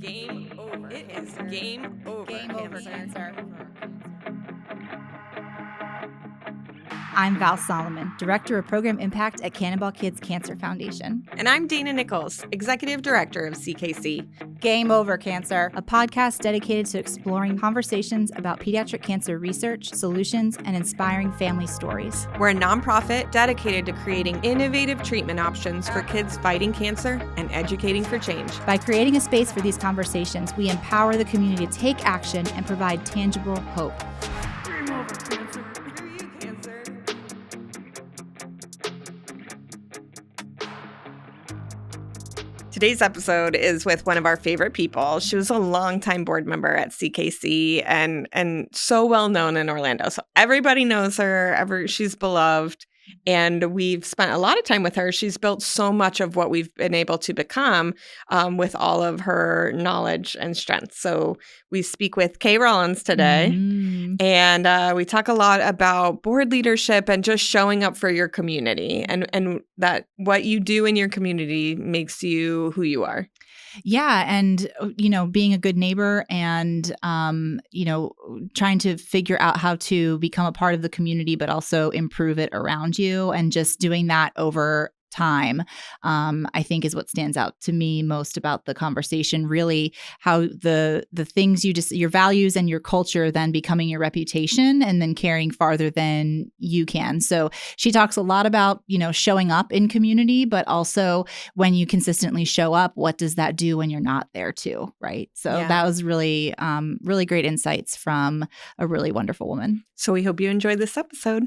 Game over. It is game over. Game over, cancer. I'm Val Solomon, Director of Program Impact at Cannonball Kids Cancer Foundation. And I'm Dana Nichols, Executive Director of CKC. Game Over, Cancer, a podcast dedicated to exploring conversations about pediatric cancer research, solutions, and inspiring family stories. We're a nonprofit dedicated to creating innovative treatment options for kids fighting cancer and educating for change. By creating a space for these conversations, we empower the community to take action and provide tangible hope. Game over, cancer. Screw you, cancer. Today's episode is with one of our favorite people. She was a longtime board member at CKC and so well known in Orlando. So everybody knows her. She's beloved. And we've spent a lot of time with her. She's built so much of what we've been able to become with all of her knowledge and strength. So we speak with Kay Rawlins today. And we talk a lot about board leadership and just showing up for your community and that what you do in your community makes you who you are. Yeah. And, being a good neighbor and, trying to figure out how to become a part of the community, but also improve it around you, and just doing that over time, I think is what stands out to me most about the conversation. Really, how the things your values and your culture then becoming your reputation and then carrying farther than you can. So she talks a lot about, showing up in community, but also when you consistently show up, what does that do when you're not there too, right? So that was really, really great insights from a really wonderful woman. So we hope you enjoyed this episode.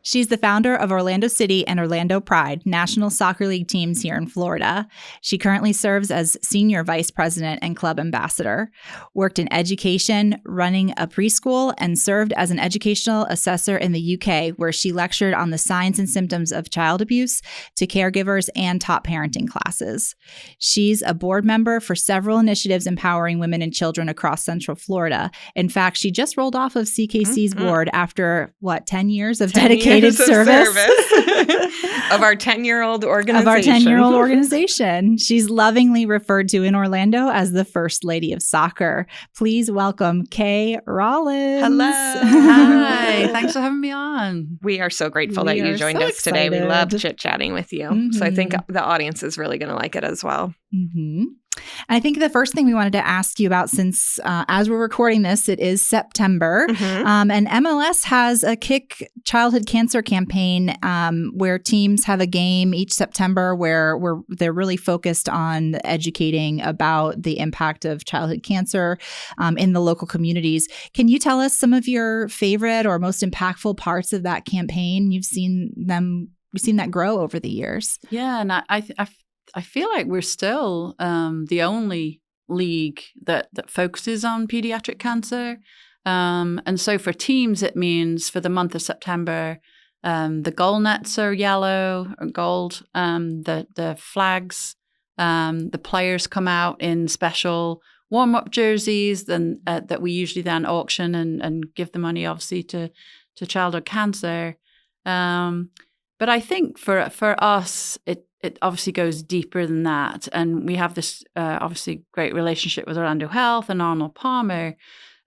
She's the founder of Orlando City and Orlando Pride, National Soccer League teams here in Florida. She currently serves as Senior Vice President and Club Ambassador, worked in education, running a preschool, and served as an educational assessor in the UK, where she lectured on the signs and symptoms of child abuse to caregivers and taught parenting classes. She's a board member for several initiatives empowering women and children across Central Florida. In fact, she just rolled off of CKC's board after, 10 years of dedicated service. Of our 10-year-old organization. She's lovingly referred to in Orlando as the First Lady of Soccer. Please welcome Kay Rawlins. Hello. Hi. Thanks for having me on. We are so grateful that you joined us today. We love chit-chatting with you. Mm-hmm. So I think the audience is really going to like it as well. Mm-hmm. And I think the first thing we wanted to ask you about, since as we're recording this, it is September, and MLS has a Kick Childhood Cancer campaign where teams have a game each September where they're really focused on educating about the impact of childhood cancer in the local communities. Can you tell us some of your favorite or most impactful parts of that campaign? You've seen that grow over the years. Yeah, and I feel like we're still the only league that focuses on pediatric cancer. And so for teams, it means for the month of September, the goal nets are yellow or gold, the flags, the players come out in special warm-up jerseys that we usually then auction and give the money, obviously, to childhood cancer. But I think for us, it obviously goes deeper than that. And we have this obviously great relationship with Orlando Health and Arnold Palmer.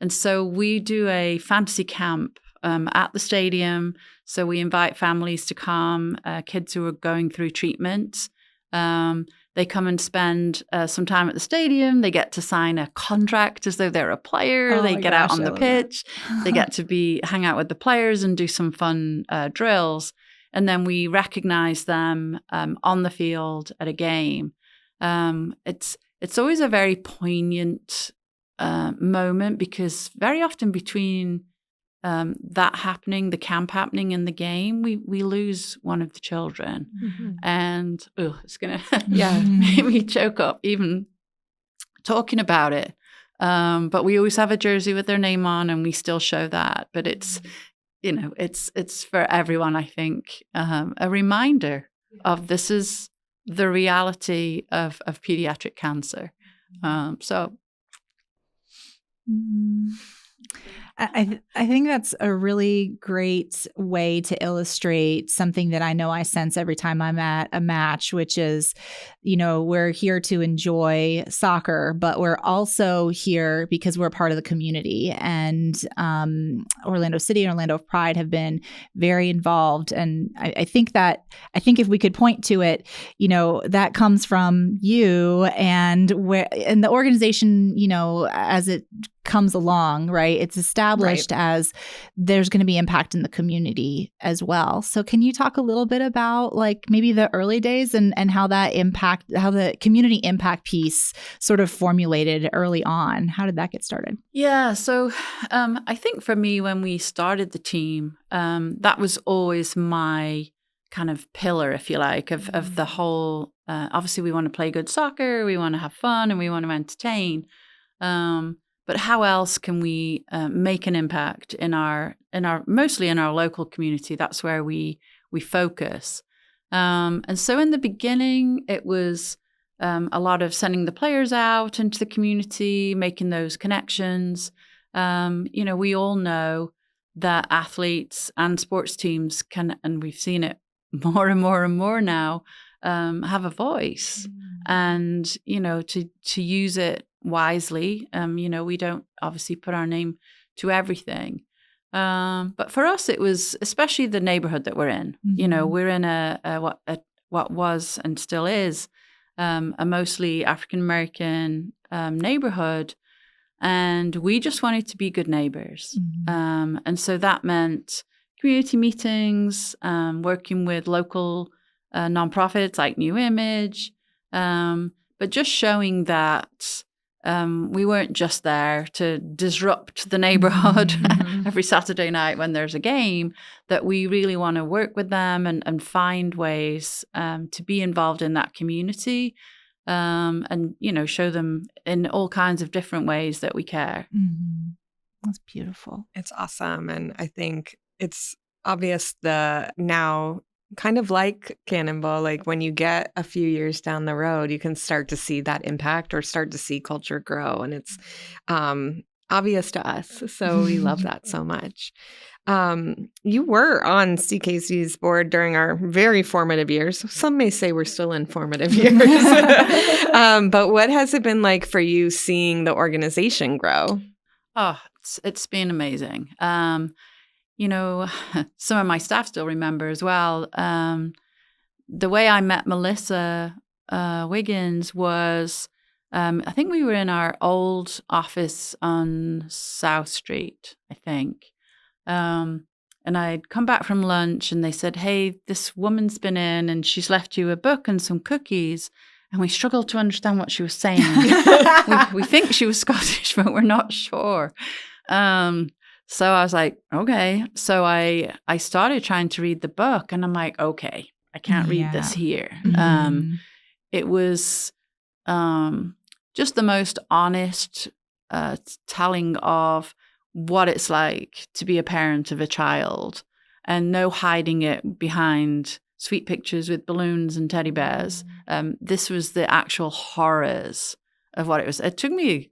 And so we do a fantasy camp at the stadium. So we invite families to come, kids who are going through treatment. They come and spend some time at the stadium. They get to sign a contract as though they're a player. They get out on the pitch. They get to hang out with the players and do some fun drills. And then we recognize them on the field at a game. It's always a very poignant moment, because very often between that happening, the camp happening, and the game, we lose one of the children. Mm-hmm. And it's going to make me choke up even talking about it. But we always have a jersey with their name on, and we still show that. But it's it's for everyone, I think, a reminder of this is the reality of pediatric cancer. I think that's a really great way to illustrate something that I know I sense every time I'm at a match, which is, we're here to enjoy soccer, but we're also here because we're part of the community. And Orlando City and Orlando Pride have been very involved. And I think if we could point to it, that comes from you and the organization, as it comes along, right? It's established as there's going to be impact in the community as well. So can you talk a little bit about like maybe the early days and how the community impact piece sort of formulated early on? How did that get started? Yeah. So I think for me, when we started the team, that was always my kind of pillar, if you like, of the whole, obviously we want to play good soccer, we want to have fun, and we want to entertain. But how else can we make an impact in our mostly in our local community? That's where we focus. And so in the beginning, it was a lot of sending the players out into the community, making those connections. We all know that athletes and sports teams can, and we've seen it more and more and more now, have a voice, and to use it wisely. We don't obviously put our name to everything. But for us, it was especially the neighborhood that we're in. We're in what was and still is a mostly African-American neighborhood. And we just wanted to be good neighbors. And so that meant community meetings, working with local nonprofits like New Image, but just showing that we weren't just there to disrupt the neighborhood every Saturday night when there's a game, that we really want to work with them and find ways to be involved in that community and, show them in all kinds of different ways that we care. That's beautiful. It's awesome. And I think it's obvious now kind of like Cannonball, like when you get a few years down the road, you can start to see that impact or start to see culture grow. And it's obvious to us. So we love that so much. You were on CKC's board during our very formative years. Some may say we're still in formative years. But what has it been like for you seeing the organization grow? Oh, it's been amazing. Some of my staff still remember as well. The way I met Melissa Wiggins was, I think we were in our old office on South Street, I think. And I'd come back from lunch and they said, "Hey, this woman's been in and she's left you a book and some cookies." And we struggled to understand what she was saying. we think she was Scottish, but we're not sure. So I was like, okay. So I started trying to read the book and I'm like, okay, I can't read this here. It was just the most honest telling of what it's like to be a parent of a child, and no hiding it behind sweet pictures with balloons and teddy bears. This was the actual horrors of what it was. It took me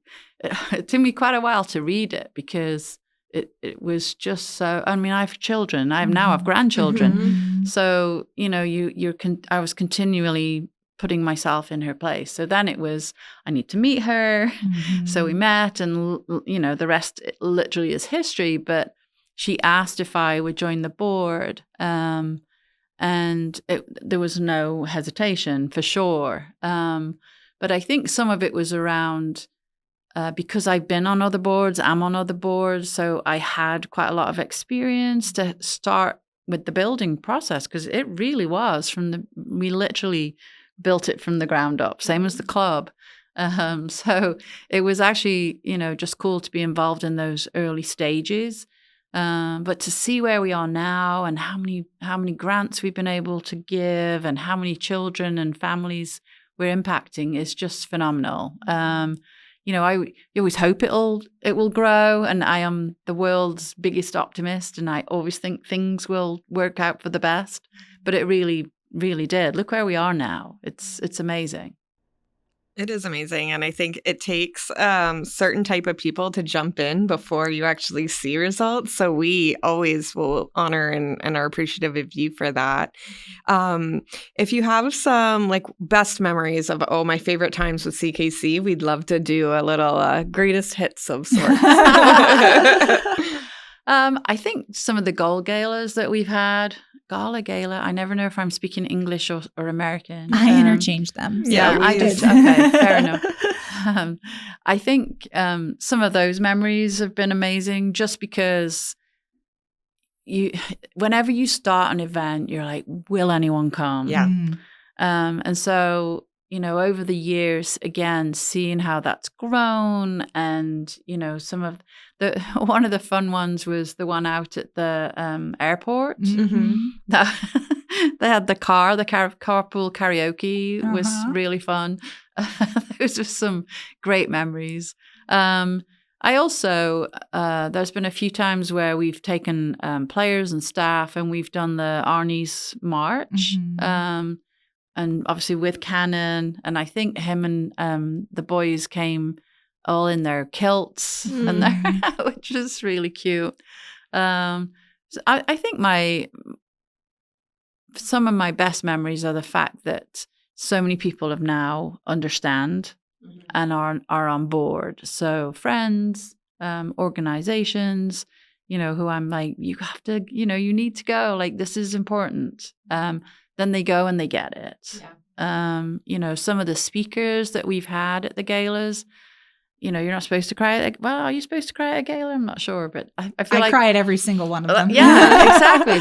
quite a while to reid it because it was just so. I mean, I have children. I have grandchildren. So I was continually putting myself in her place. So then it was, I need to meet her. So we met, and the rest literally is history. But she asked if I would join the board, and there was no hesitation for sure. But I think some of it was around. Because I've been on other boards, I'm on other boards, so I had quite a lot of experience to start with the building process, because it really was we literally built it from the ground up, same as the club. So it was actually, just cool to be involved in those early stages. But to see where we are now and how many grants we've been able to give and how many children and families we're impacting is just phenomenal. You always hope it will grow, and I am the world's biggest optimist, and I always think things will work out for the best. But it really, really did. Look where we are now. It's amazing. It is amazing. And I think it takes certain type of people to jump in before you actually see results. So we always will honor and are appreciative of you for that. If you have some like best memories of, my favorite times with CKC, we'd love to do a little greatest hits of sorts. I think some of the goal galas that we've had, gala, I never know if I'm speaking English or American. I interchange them. Yeah, I just, okay, fair enough. I think some of those memories have been amazing just because whenever you start an event, you're like, will anyone come? Yeah. And so, over the years, again, seeing how that's grown and, some of one of the fun ones was the one out at the airport. Mm-hmm. They had the carpool karaoke was really fun. Those are some great memories. I also, there's been a few times where we've taken players and staff and we've done the Arnie's March. And obviously with Cannon, and I think him and the boys came all in their kilts, and which is really cute. So I think some of my best memories are the fact that so many people have now understand and are on board. So friends, organizations, who I'm like, you have to, you need to go. Like, this is important. Then they go and they get it. Yeah. Some of the speakers that we've had at the galas, you're not supposed to cry. Are you supposed to cry at a gala? I'm not sure, but I feel like I cry at every single one of them. Yeah, exactly.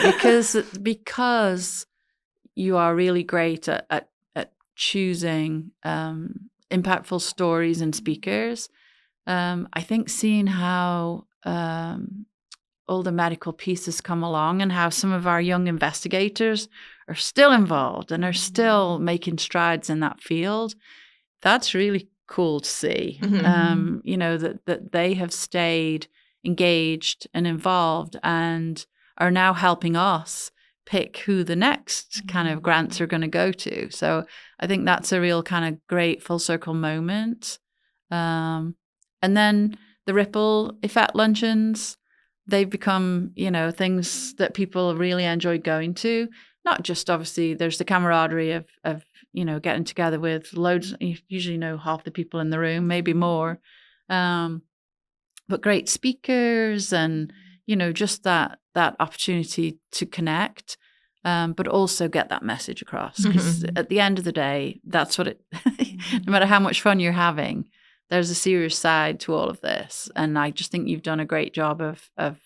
Because you are really great at choosing impactful stories and speakers. I think seeing how all the medical pieces come along and how some of our young investigators are still involved and are still making strides in that field, that's really cool to see. That they have stayed engaged and involved and are now helping us pick who the next kind of grants are going to go to. So I think that's a real kind of great full circle moment. And then the ripple effect luncheons, they've become, things that people really enjoy going to. Not just, obviously, there's the camaraderie of getting together with loads, you usually know half the people in the room, maybe more. But great speakers and, just that opportunity to connect, but also get that message across. Because at the end of the day, that's what no matter how much fun you're having, there's a serious side to all of this. And I just think you've done a great job of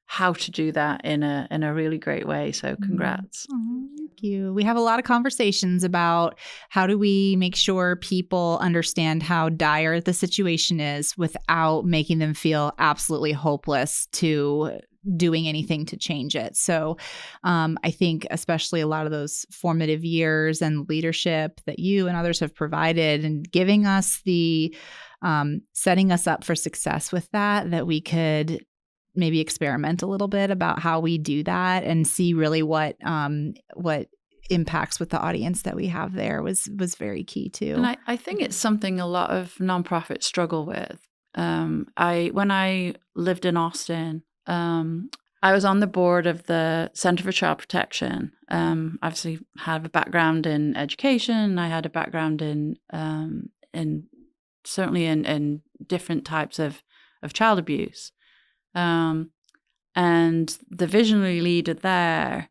how to do that in a really great way. So congrats. Thank you. We have a lot of conversations about how do we make sure people understand how dire the situation is without making them feel absolutely hopeless to doing anything to change it. So I think especially a lot of those formative years and leadership that you and others have provided and giving us the setting us up for success with that we could maybe experiment a little bit about how we do that and see really what impacts with the audience that we have there was very key too. And I think it's something a lot of nonprofits struggle with. When I lived in Austin, I was on the board of the Center for Child Protection. Obviously have a background in education. I had a background in certainly in different types of child abuse. And the visionary leader there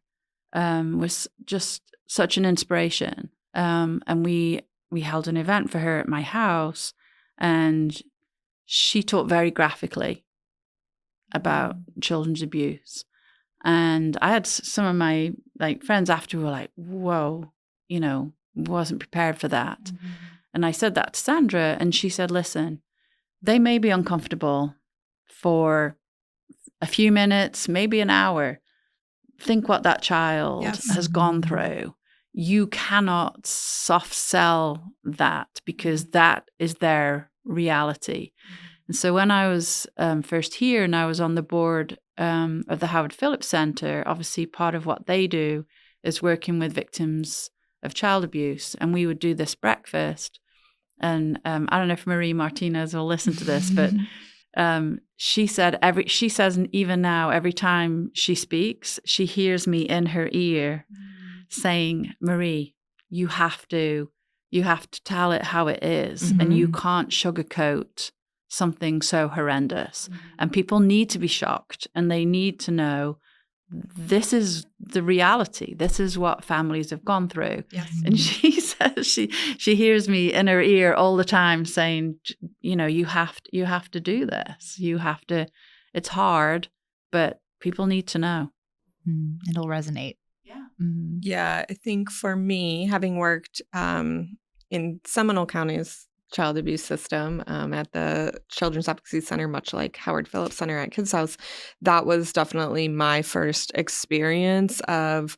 was just such an inspiration. And we held an event for her at my house, and she talked very graphically about children's abuse. And I had some of my friends after were like, whoa, wasn't prepared for that. Mm-hmm. And I said that to Sandra, and she said, listen, they may be uncomfortable for a few minutes, maybe an hour. Think what that child has gone through. You cannot soft sell that because that is their reality. And so when I was first here and I was on the board of the Howard Phillips Center, obviously part of what they do is working with victims of child abuse. And we would do this breakfast. And I don't know if Marie Martinez will listen to this, but she says even now, every time she speaks, she hears me in her ear saying, Marie, you have to tell it how it is, and you can't sugarcoat something so horrendous. And people need to be shocked, and they need to know this is the reality. This is what families have gone through. Yes. And she says she hears me in her ear all the time saying, you have to do this. You have to. It's hard, but people need to know. It'll resonate. Yeah. Mm-hmm. Yeah, I think for me, having worked in Seminole County's child abuse system at the Children's Advocacy Center, much like Howard Phillips Center at Kids House, that was definitely my first experience of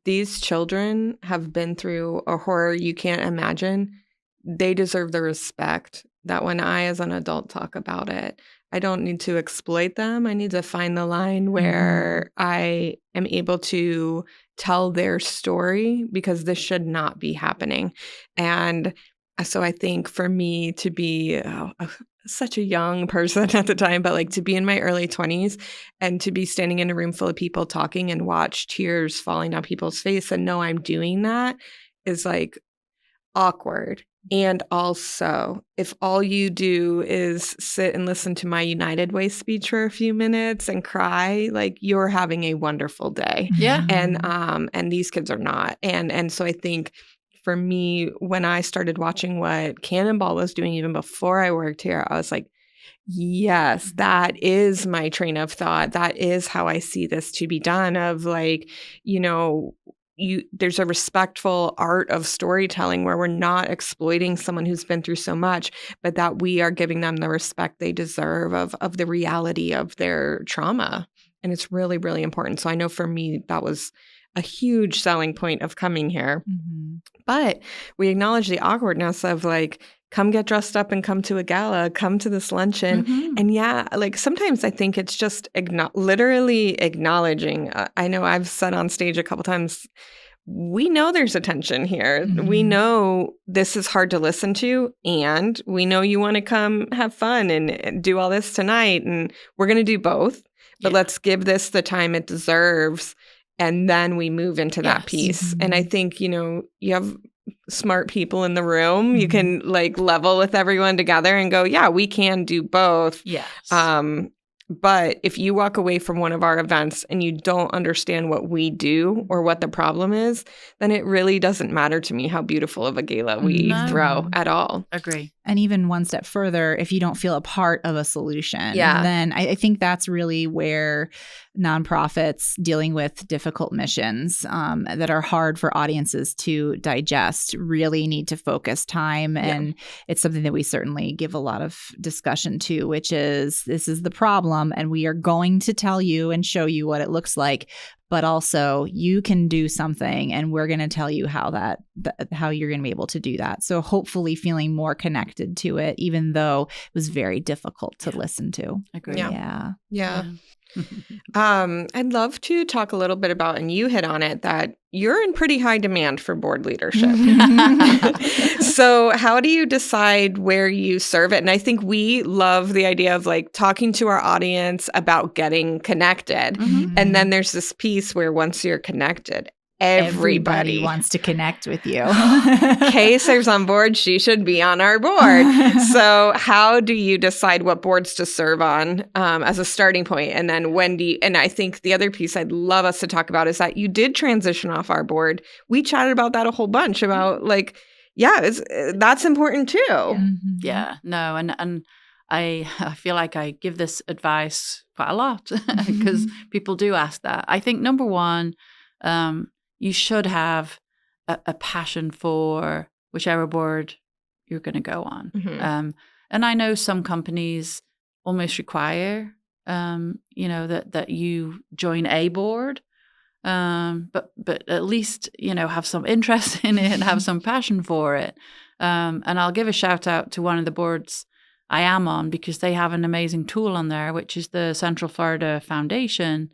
these children have been through a horror you can't imagine. They deserve the respect that when I, as an adult, talk about it, I don't need to exploit them. I need to find the line where I am able to tell their story, because this should not be happening. And so I think for me to be such a young person at the time, but like to be in my early 20s and to be standing in a room full of people talking and watch tears falling down people's face and know I'm doing that is like awkward. And also, if all you do is sit and listen to my United Way speech for a few minutes and cry, like you're having a wonderful day. Yeah. And these kids are not. And so I think for me, when I started watching what Cannonball was doing even before I worked here, I was like, yes, that is my train of thought. That is how I see this to be done, of like, there's a respectful art of storytelling where we're not exploiting someone who's been through so much, but that we are giving them the respect they deserve of the reality of their trauma. And it's really, really important. So I know for me, that was a huge selling point of coming here. Mm-hmm. But we acknowledge the awkwardness of like, come get dressed up and come to a gala, come to this luncheon. Mm-hmm. And yeah, like sometimes I think it's just literally acknowledging. I know I've said on stage a couple times, we know there's a tension here. Mm-hmm. We know this is hard to listen to, and we know you want to come have fun and do all this tonight, and we're going to do both. But let's give this the time it deserves. And then we move into that piece. Mm-hmm. And I think, you have smart people in the room. Mm-hmm. You can like level with everyone together and go, yeah, we can do both. Yes. But if you walk away from one of our events and you don't understand what we do or what the problem is, then it really doesn't matter to me how beautiful of a gala we throw at all. Agree. And even one step further, if you don't feel a part of a solution, then I think that's really where nonprofits dealing with difficult missions that are hard for audiences to digest really need to focus time. Yeah. And it's something that we certainly give a lot of discussion to, which is this is the problem, and we are going to tell you and show you what it looks like. But also you can do something, and we're going to tell you how how you're going to be able to do that. So hopefully feeling more connected to it, even though it was very difficult to listen to. Agree. Yeah. I'd love to talk a little bit about, and you hit on it, that you're in pretty high demand for board leadership. So how do you decide where you serve it? And I think we love the idea of like talking to our audience about getting connected. Mm-hmm. And then there's this piece where once you're connected, everybody wants to connect with you. Kay serves on board. She should be on our board. So how do you decide what boards to serve on as a starting point? And then and I think the other piece I'd love us to talk about is that you did transition off our board. We chatted about that a whole bunch about like, that's important too. Mm-hmm. Yeah, no. And I feel like I give this advice quite a lot because people do ask that. I think number one, you should have a passion for whichever board you're going to go on. Mm-hmm. And I know some companies almost require, that you join a board, but at least, have some interest in it and have some passion for it. And I'll give a shout out to one of the boards I am on, because they have an amazing tool on there, which is the Central Florida Foundation,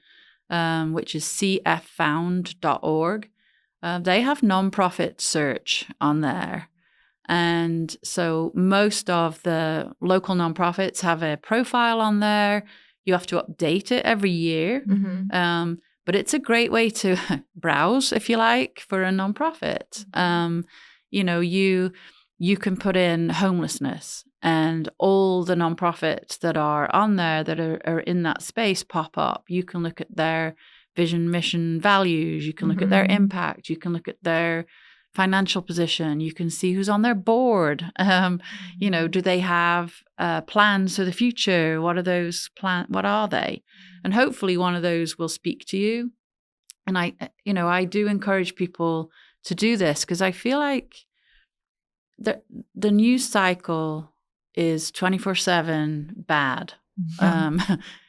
which is cffound.org. They have nonprofit search on there. And so most of the local nonprofits have a profile on there. You have to update it every year. But it's a great way to browse, if you like, for a nonprofit. You can put in homelessness, and all the nonprofits that are on there that are in that space pop up. You can look at their vision, mission, values. You can look at their impact. You can look at their financial position. You can see who's on their board. Do they have plans for the future? What are those plans? What are they? And hopefully one of those will speak to you. And I do encourage people to do this, because I feel like the news cycle is 24/7 bad.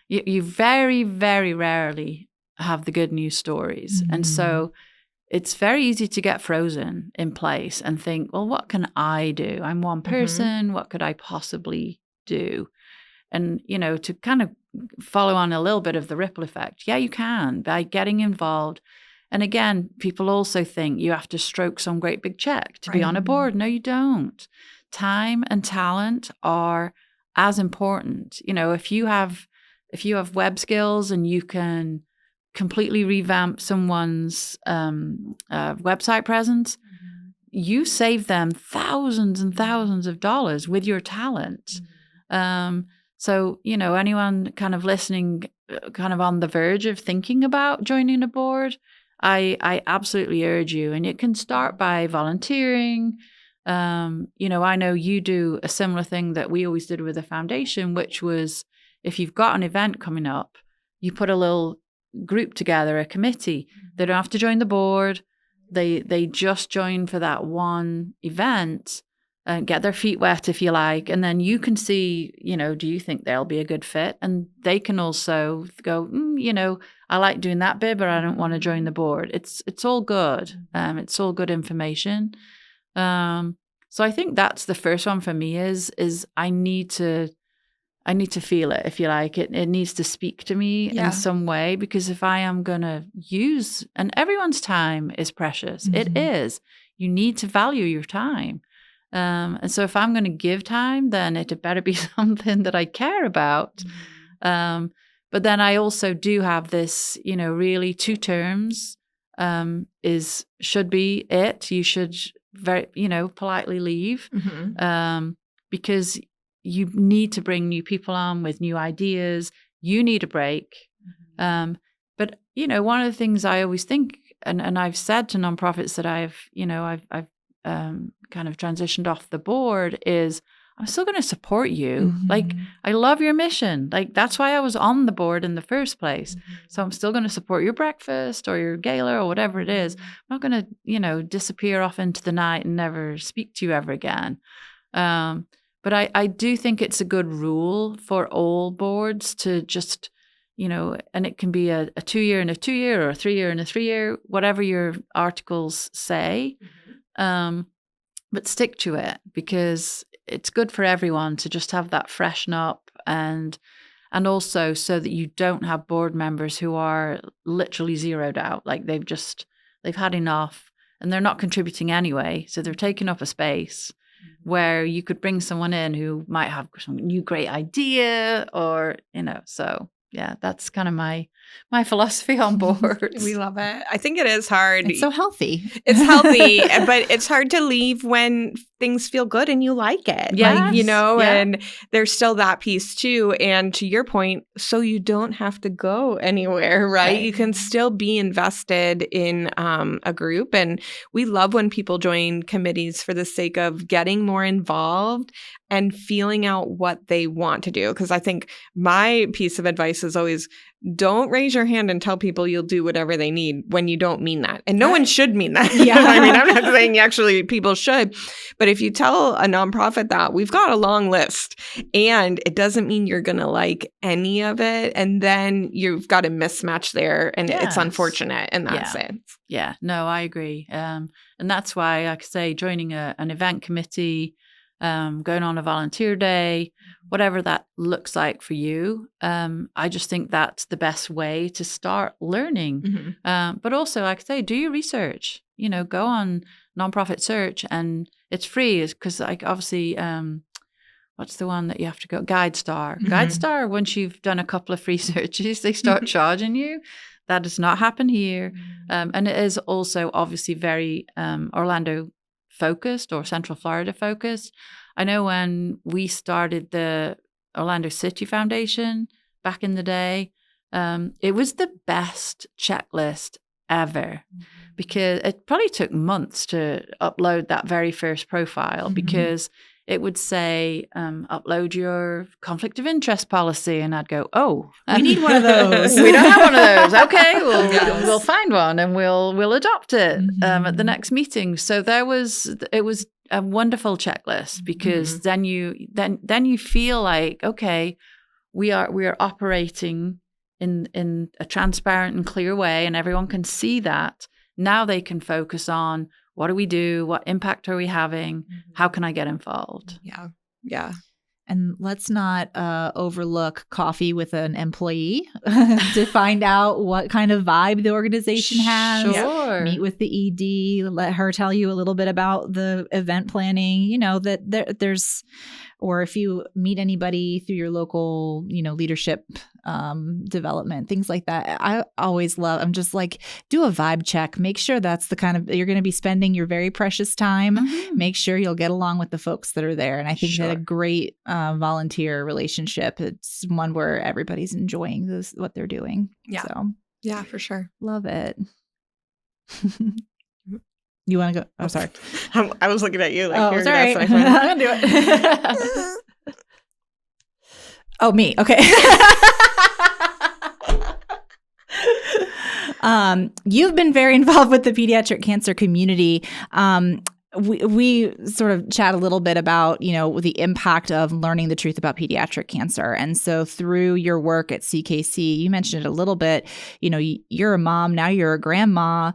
You very, very rarely have the good news stories. And so it's very easy to get frozen in place and think, well, what can I do? I'm one person. What could I possibly do? And, to kind of follow on a little bit of the ripple effect. Yeah, you can, by getting involved. And again, people also think you have to stroke some great big check to be on a board. No, you don't. Time and talent are as important. If you have web skills and you can completely revamp someone's website presence, you save them thousands and thousands of dollars with your talent. So, anyone kind of listening, kind of on the verge of thinking about joining a board, I absolutely urge you. And it can start by volunteering. I know you do a similar thing that we always did with the foundation, which was, if you've got an event coming up, you put a little group together, a committee. They don't have to join the board. They just join for that one event and get their feet wet, if you like. And then you can see, do you think they'll be a good fit? And they can also go, I like doing that bit, but I don't want to join the board. It's all good. It's all good information. So I think that's the first one for me is I need to feel it, if you like. It needs to speak to me in some way, because if I am going to use, and everyone's time is precious. It is. You need to value your time. And so if I'm going to give time, then it better be something that I care about. But then I also do have this, really 2 terms should be it. You should very, politely leave, because you need to bring new people on with new ideas. You need a break. But, one of the things I always think, and I've said to nonprofits that I've kind of transitioned off the board, is I'm still going to support you. Like, I love your mission. Like, that's why I was on the board in the first place. So I'm still going to support your breakfast or your gala or whatever it is. I'm not going to, disappear off into the night and never speak to you ever again. But I do think it's a good rule for all boards to just, and it can be a 2-year and a 2-year, or a 3-year and a 3-year, whatever your articles say. But stick to it, because it's good for everyone to just have that freshen up, and also so that you don't have board members who are literally zeroed out. Like they've had enough and they're not contributing anyway. So they're taking up a space where you could bring someone in who might have some new great idea, or, so yeah, that's kind of my philosophy on boards. We love it. I think it is hard. It's so healthy. It's healthy, but it's hard to leave when things feel good and you like it. Yes. And there's still that piece too. And to your point, so you don't have to go anywhere, right? You can still be invested in a group. And we love when people join committees for the sake of getting more involved and feeling out what they want to do. Because I think my piece of advice is always, don't raise your hand and tell people you'll do whatever they need when you don't mean that. And no one should mean that. I'm not saying actually people should. But if you tell a nonprofit that, we've got a long list, and it doesn't mean you're going to like any of it. And then you've got a mismatch there, and it's unfortunate in that sense. Yeah, no, I agree. And that's why, like I say, joining an event committee, going on a volunteer day, whatever that looks like for you. I just think that's the best way to start learning. But also, like I say, do your research, go on Nonprofit Search and it's free because like obviously what's the one that you have to go? GuideStar. Mhm. GuideStar, once you've done a couple of free searches, they start charging you. That does not happen here. And it is also obviously very Orlando focused or Central Florida focused. I know when we started the Orlando City Foundation back in the day, it was the best checklist ever because it probably took months to upload that very first profile because it would say, upload your conflict of interest policy. And I'd go, oh, We need one of those. we don't have one of those. Okay, Yes. we'll find one and we'll adopt it at the next meeting. So it was a wonderful checklist because then you feel like, okay, we are operating in a transparent and clear way, and everyone can see that. Now they can focus on what do we do? What impact are we having? How can I get involved? Yeah. Yeah. And let's not overlook coffee with an employee to find out what kind of vibe the organization has. Sure. Meet with the ED, let her tell you a little bit about the event planning, you know, that there's, or if you meet anybody through your local, you know, leadership development, things like that. I always love, I'm just like, do a vibe check. Make sure that's the kind of, you're going to be spending your very precious time. Make sure you'll get along with the folks that are there. And I think that a great volunteer relationship, it's one where everybody's enjoying what they're doing. Yeah. So Yeah, for sure. love it. You want to go? Oh, sorry. I was looking at you like, Oh, you're sorry. gonna ask my question. I'm going to do it. Oh, me. Okay. You've been very involved with the pediatric cancer community. We sort of chat a little bit about, you know, the impact of learning the truth about pediatric cancer. And so through your work at CKC, you mentioned it a little bit, you know, you're a mom, now you're a grandma.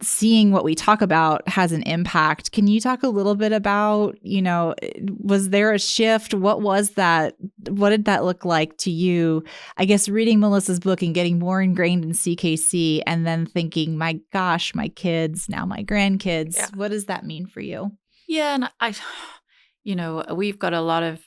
Seeing what we talk about has an impact. Can you talk a little bit about, you know, was there a shift? What was that? What did that look like to you? I guess reading Melissa's book and getting more ingrained in CKC and then thinking, my gosh, my kids, now my grandkids. Yeah. What does that mean for you? Yeah. And you know, we've got a lot of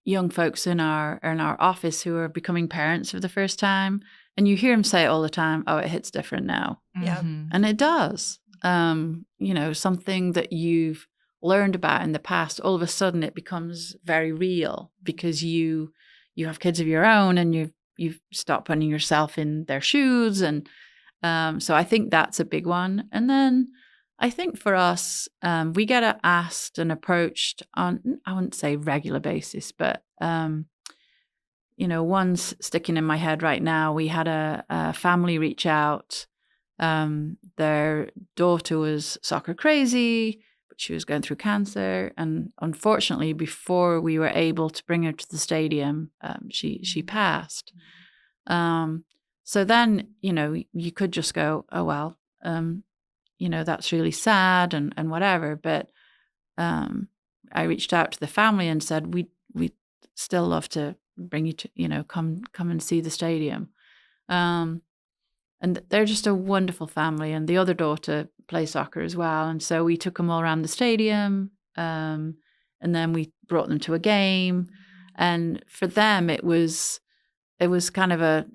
young folks in our office who are becoming parents for the first time. And you hear them say it all the time, oh, it hits different now. Yeah. And it does. You know, something that you've learned about in the past, all of a sudden it becomes very real because you have kids of your own and you've stopped putting yourself in their shoes. And so I think that's a big one. And then I think for us, we get asked and approached on, I wouldn't say regular basis, but you know, one's sticking in my head right now. We had a family reach out. Their daughter was soccer crazy, but she was going through cancer. And unfortunately, before we were able to bring her to the stadium, she passed. So then, you know, you could just go, oh, well, you know, that's really sad and whatever. But I reached out to the family and said, we still love to bring you to, you know, come and see the stadium. And they're just a wonderful family. And the other daughter plays soccer as well. And so we took them all around the stadium. And then we brought them to a game. And for them, it was kind of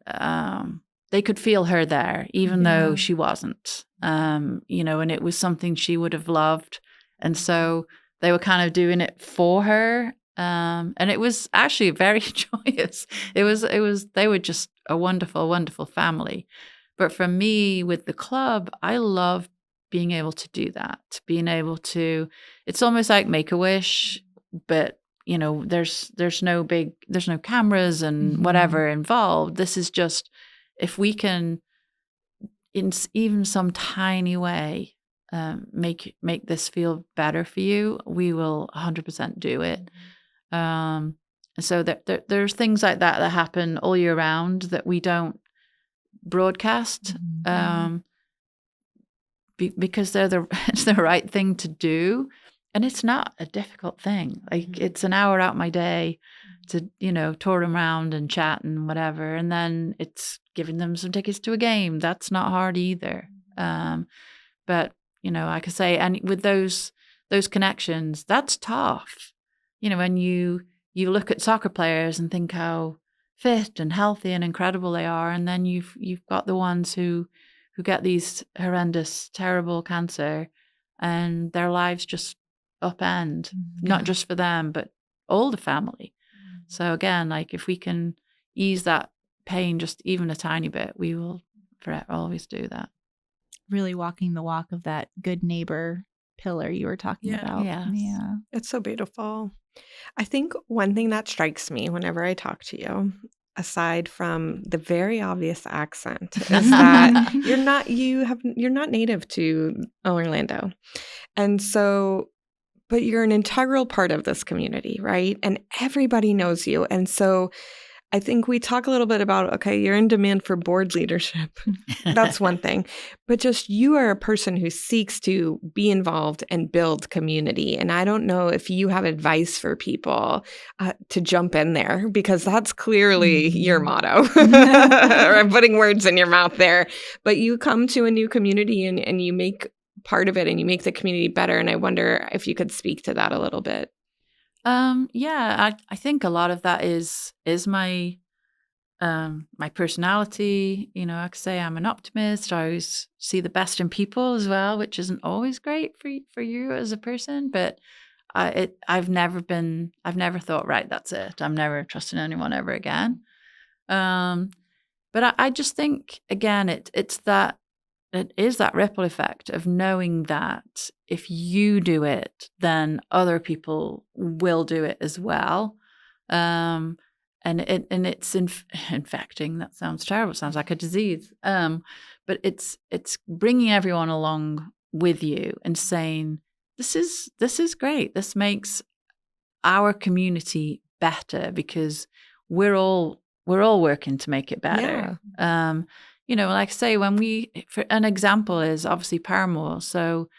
they could feel her there, even though she wasn't, you know, and it was something she would have loved. And so they were kind of doing it for her. And it was actually very joyous. They were just a wonderful, wonderful family. But for me with the club, I love being able to do that, being able to, it's almost like Make-A-Wish, but you know, there's no cameras and whatever involved. This is just, if we can, in even some tiny way, make this feel better for you, we will 100% do it. So there's things like that happen all year round that we don't broadcast, because it's the right thing to do, and it's not a difficult thing. Like it's an hour out my day to, you know, tour them around and chat and whatever, and then it's giving them some tickets to a game. That's not hard either. But like I say, and with those connections, that's tough. When you look at soccer players and think how fit and healthy and incredible they are, and then you've got the ones who get these horrendous, terrible cancer, and their lives just upend, not just for them, but all the family. So again, like if we can ease that pain just even a tiny bit, we will always do that. Really walking the walk of that good neighbor pillar you were talking about. Yes. Yeah. It's so beautiful. I think one thing that strikes me whenever I talk to you, aside from the very obvious accent, is that you're not native to Orlando. And so, but you're an integral part of this community, right? And everybody knows you. And so I think we talk a little bit about, okay, you're in demand for board leadership. That's one thing. But just you are a person who seeks to be involved and build community. And I don't know if you have advice for people to jump in there, because that's clearly your motto. Or I'm putting words in your mouth there. But you come to a new community and you make part of it and you make the community better. And I wonder if you could speak to that a little bit. I think a lot of that is my my personality. I could say I'm an optimist. I always see the best in people as well, which isn't always great for you as a person. But I've never thought, right, that's it, I'm never trusting anyone ever again. But I just think, again, it is that ripple effect of knowing that if you do it, then other people will do it as well. And it's infecting. That sounds terrible. It sounds like a disease. But it's bringing everyone along with you and saying, this is great. This makes our community better because we're all working to make it better. Yeah. Like I say, for an example is obviously Paramore. So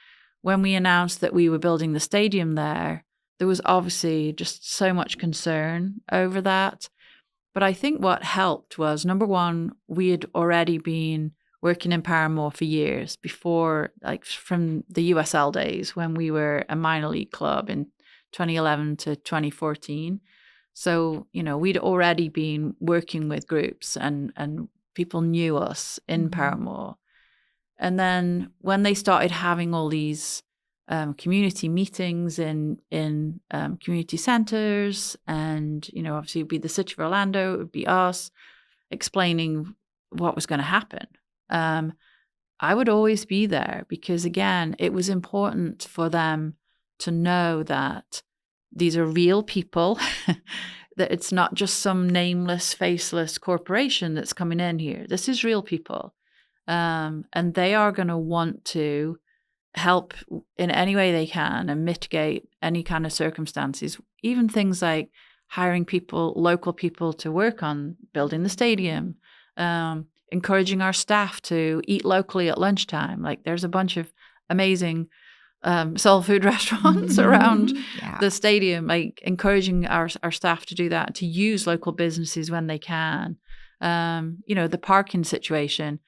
when we announced that we were building the stadium there was obviously just so much concern over that. But I think what helped was, number one, we had already been working in Paramore for years before, like from the USL days when we were a minor league club in 2011 to 2014. So, we'd already been working with groups and people knew us in Paramore. And then when they started having all these community meetings in community centers, and, obviously it would be the City of Orlando, it would be us explaining what was going to happen. I would always be there because, again, it was important for them to know that these are real people, that it's not just some nameless, faceless corporation that's coming in here. This is real people. And they are going to want to help in any way they can and mitigate any kind of circumstances, even things like hiring local people to work on building the stadium, encouraging our staff to eat locally at lunchtime. Like there's a bunch of amazing soul food restaurants around the stadium, like encouraging our staff to do that, to use local businesses when they can. The parking situation,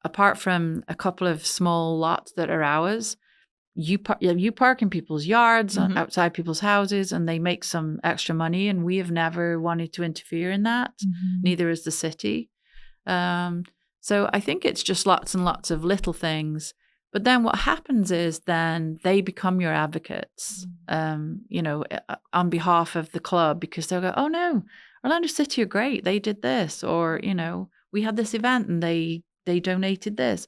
apart from a couple of small lots that are ours, you park in people's yards, outside people's houses, and they make some extra money, and we have never wanted to interfere in that. Neither is the city. So I think it's just lots and lots of little things. But then what happens is then they become your advocates, on behalf of the club, because they'll go, oh no, Orlando City are great. They did this, or, we had this event and they donated this,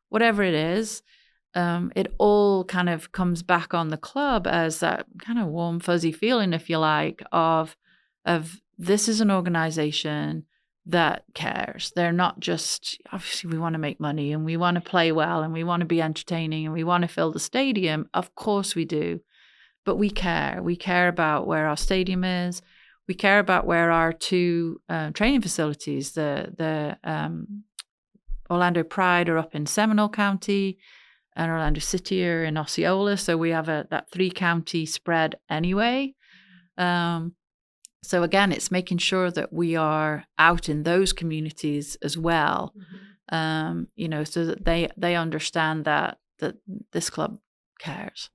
whatever it is. It all kind of comes back on the club as that kind of warm, fuzzy feeling, if you like, of this is an organization that cares. They're not just, obviously we want to make money and we want to play well and we want to be entertaining and we want to fill the stadium. Of course we do. But we care. We care about where our stadium is. We care about where our two training facilities, the Orlando Pride are up in Seminole County and Orlando City are in Osceola. So we have that 3-county spread anyway. So again, it's making sure that we are out in those communities as well, so that they understand that this club cares.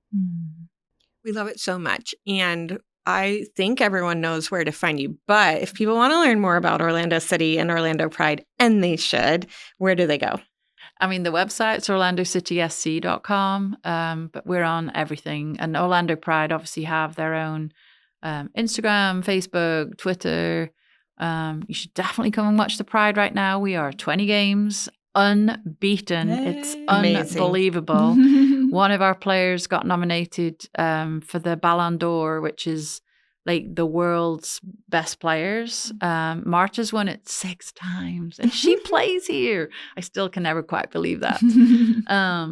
We love it so much. And I think everyone knows where to find you. But if people want to learn more about Orlando City and Orlando Pride, and they should, where do they go? I mean, the website's orlandocitysc.com, but we're on everything. And Orlando Pride obviously have their own Instagram, Facebook, Twitter. You should definitely come and watch the Pride right now. We are 20 games unbeaten. Yay. It's unbelievable. One of our players got nominated for the Ballon d'Or, which is like the world's best players. Marta's won it 6 times, and she plays here. I still can never quite believe that.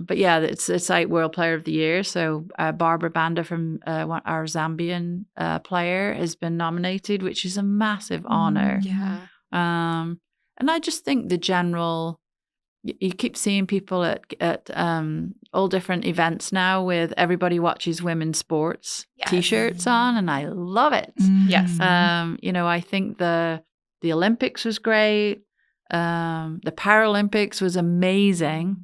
But yeah, it's like World Player of the Year. So Barbara Banda from our Zambian player has been nominated, which is a massive honor. Yeah. And I just think the general. You keep seeing people at all different events now with everybody watches women's sports T-shirts on, and I love it. Yes. I think the Olympics was great. The Paralympics was amazing.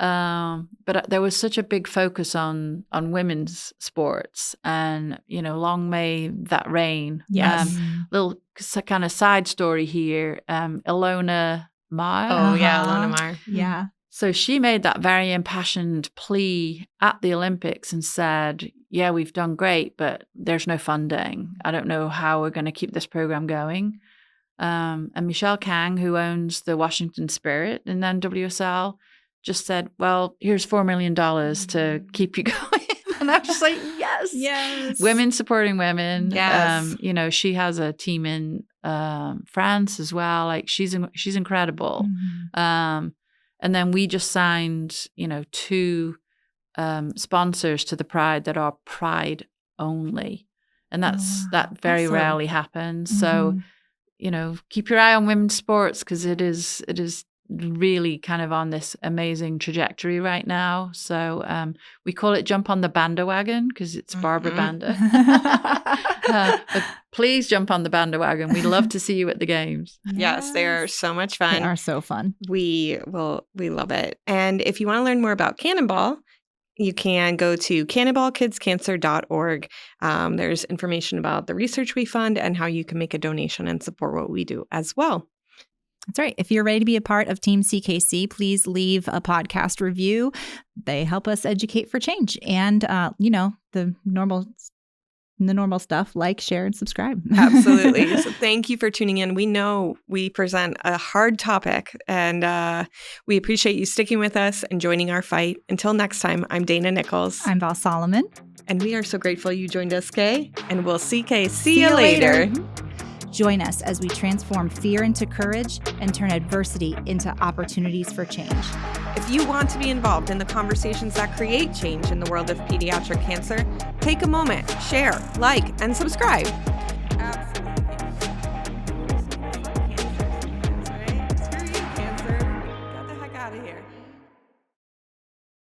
But there was such a big focus on women's sports, and long may that reign. Yes. Little kind of side story here. Ilona Mar. Oh, yeah, Ilona Mar. Yeah. So she made that very impassioned plea at the Olympics and said, yeah, we've done great, but there's no funding. I don't know how we're going to keep this program going. And Michelle Kang, who owns the Washington Spirit in NWSL, just said, well, here's $4 million to keep you going. And I was just like, yes. Yes. Women supporting women. Yes. She has a team in France as well. Like she's incredible. And then we just signed, 2 sponsors to the Pride that are Pride only. And that very rarely happens. So, keep your eye on women's sports, because it is really kind of on this amazing trajectory right now. So we call it Jump on the Bandwagon, because it's Barbara Banda. But please jump on the bandwagon. We'd love to see you at the games. Yes, they are so much fun. They are so fun. We love it. And if you want to learn more about Cannonball, you can go to cannonballkidscancer.org. There's information about the research we fund and how you can make a donation and support what we do as well. That's right. If you're ready to be a part of Team CKC, please leave a podcast review. They help us educate for change. And, the normal stuff, like, share, and subscribe. Absolutely. So thank you for tuning in. We know we present a hard topic, and we appreciate you sticking with us and joining our fight. Until next time, I'm Dana Nichols. I'm Val Solomon. And we are so grateful you joined us, Kay. And we'll see Kay. See you later. Join us as we transform fear into courage and turn adversity into opportunities for change. If you want to be involved in the conversations that create change in the world of pediatric cancer, take a moment, share, like, and subscribe.